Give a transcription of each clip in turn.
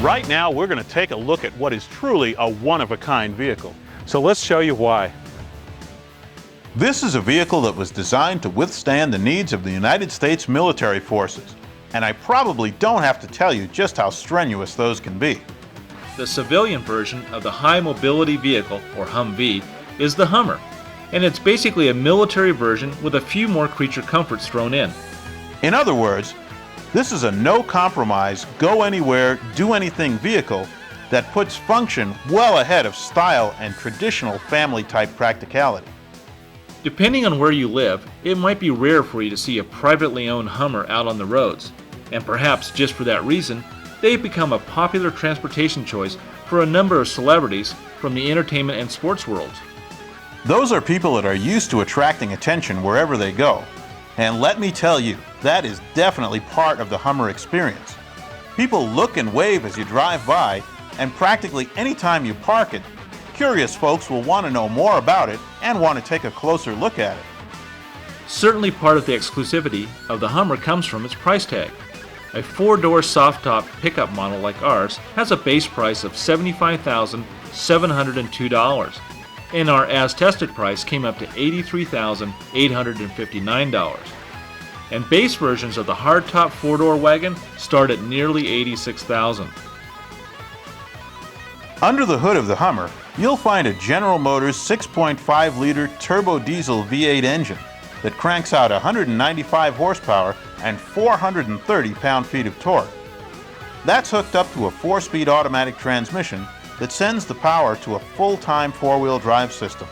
Right now, we're going to take a look at what is truly a one-of-a-kind vehicle. So let's show you why. This is a vehicle that was designed to withstand the needs of the United States military forces, and I probably don't have to tell you just how strenuous those can be. The civilian version of the high mobility vehicle, or Humvee, is the Hummer, and it's basically a military version with a few more creature comforts thrown in. In other words, this is a no-compromise, go-anywhere, do-anything vehicle that puts function well ahead of style and traditional family-type practicality. Depending on where you live, it might be rare for you to see a privately owned Hummer out on the roads, and perhaps just for that reason, they've become a popular transportation choice for a number of celebrities from the entertainment and sports worlds. Those are people that are used to attracting attention wherever they go. And let me tell you, that is definitely part of the Hummer experience. People look and wave as you drive by, and practically any time you park it, curious folks will want to know more about it and want to take a closer look at it. Certainly part of the exclusivity of the Hummer comes from its price tag. A four-door soft-top pickup model like ours has a base price of $75,702, and our as-tested price came up to $83,859. And base versions of the hardtop four-door wagon start at nearly $86,000. Under the hood of the Hummer, you'll find a General Motors 6.5-liter turbo diesel V8 engine that cranks out 195 horsepower and 430 pound-feet of torque. That's hooked up to a 4-speed automatic transmission that sends the power to a full-time four-wheel drive system.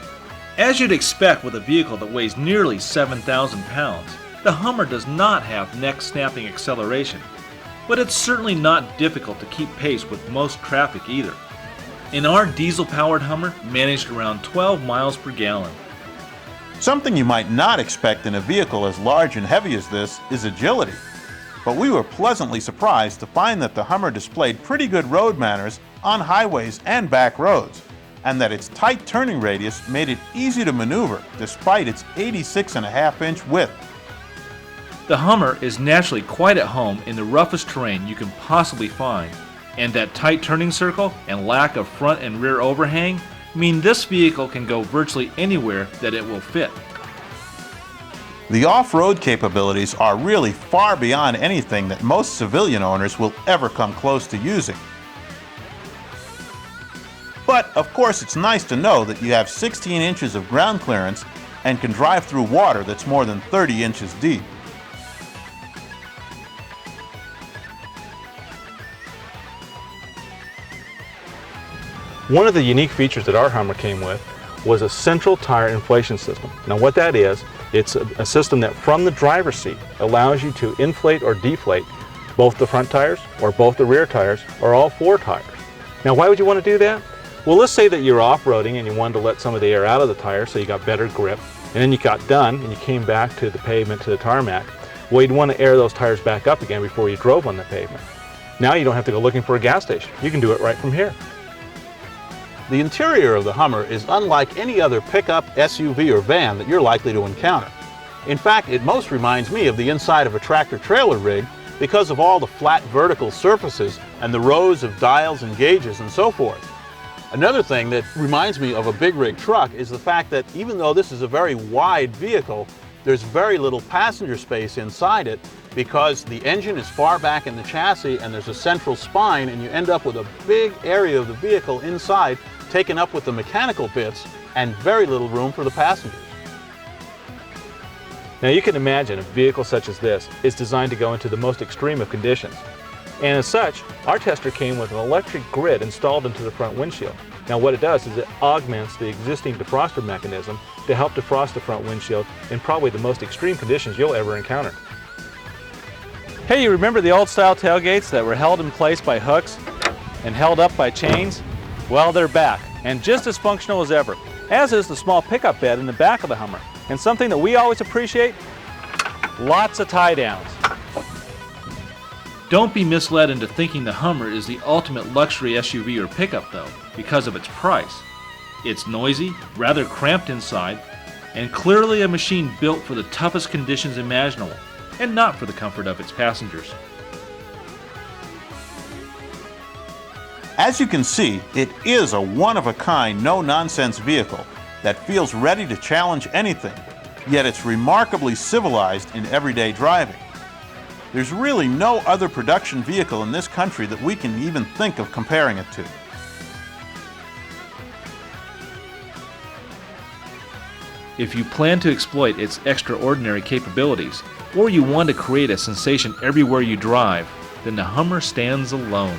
As you'd expect with a vehicle that weighs nearly 7,000 pounds, the Hummer does not have neck-snapping acceleration, but it's certainly not difficult to keep pace with most traffic either. And our diesel-powered Hummer managed around 12 miles per gallon. Something you might not expect in a vehicle as large and heavy as this is agility. But we were pleasantly surprised to find that the Hummer displayed pretty good road manners on highways and back roads, and that its tight turning radius made it easy to maneuver despite its 86.5-inch width. The Hummer is naturally quite at home in the roughest terrain you can possibly find, and that tight turning circle and lack of front and rear overhang mean this vehicle can go virtually anywhere that it will fit. The off-road capabilities are really far beyond anything that most civilian owners will ever come close to using. But, of course, it's nice to know that you have 16 inches of ground clearance and can drive through water that's more than 30 inches deep. One of the unique features that our Hummer came with was a central tire inflation system. Now what that is, it's a system that from the driver's seat allows you to inflate or deflate both the front tires or both the rear tires or all four tires. Now why would you want to do that? Well, let's say that you're off-roading and you wanted to let some of the air out of the tire so you got better grip, and then you got done and you came back to the pavement, to the tarmac. Well, you'd want to air those tires back up again before you drove on the pavement. Now you don't have to go looking for a gas station. You can do it right from here. The interior of the Hummer is unlike any other pickup, SUV, or van that you're likely to encounter. In fact, it most reminds me of the inside of a tractor-trailer rig because of all the flat vertical surfaces and the rows of dials and gauges and so forth. Another thing that reminds me of a big rig truck is the fact that even though this is a very wide vehicle, there's very little passenger space inside it because the engine is far back in the chassis and there's a central spine, and you end up with a big area of the vehicle inside taken up with the mechanical bits and very little room for the passengers. Now you can imagine a vehicle such as this is designed to go into the most extreme of conditions. And as such, our tester came with an electric grid installed into the front windshield. Now what it does is it augments the existing defroster mechanism to help defrost the front windshield in probably the most extreme conditions you'll ever encounter. Hey, you remember the old style tailgates that were held in place by hooks and held up by chains? Well, they're back, and just as functional as ever, as is the small pickup bed in the back of the Hummer. And something that we always appreciate, lots of tie downs. Don't be misled into thinking the Hummer is the ultimate luxury SUV or pickup though, because of its price. It's noisy, rather cramped inside, and clearly a machine built for the toughest conditions imaginable, and not for the comfort of its passengers. As you can see, it is a one-of-a-kind, no-nonsense vehicle that feels ready to challenge anything, yet it's remarkably civilized in everyday driving. There's really no other production vehicle in this country that we can even think of comparing it to. If you plan to exploit its extraordinary capabilities, or you want to create a sensation everywhere you drive, then the Hummer stands alone.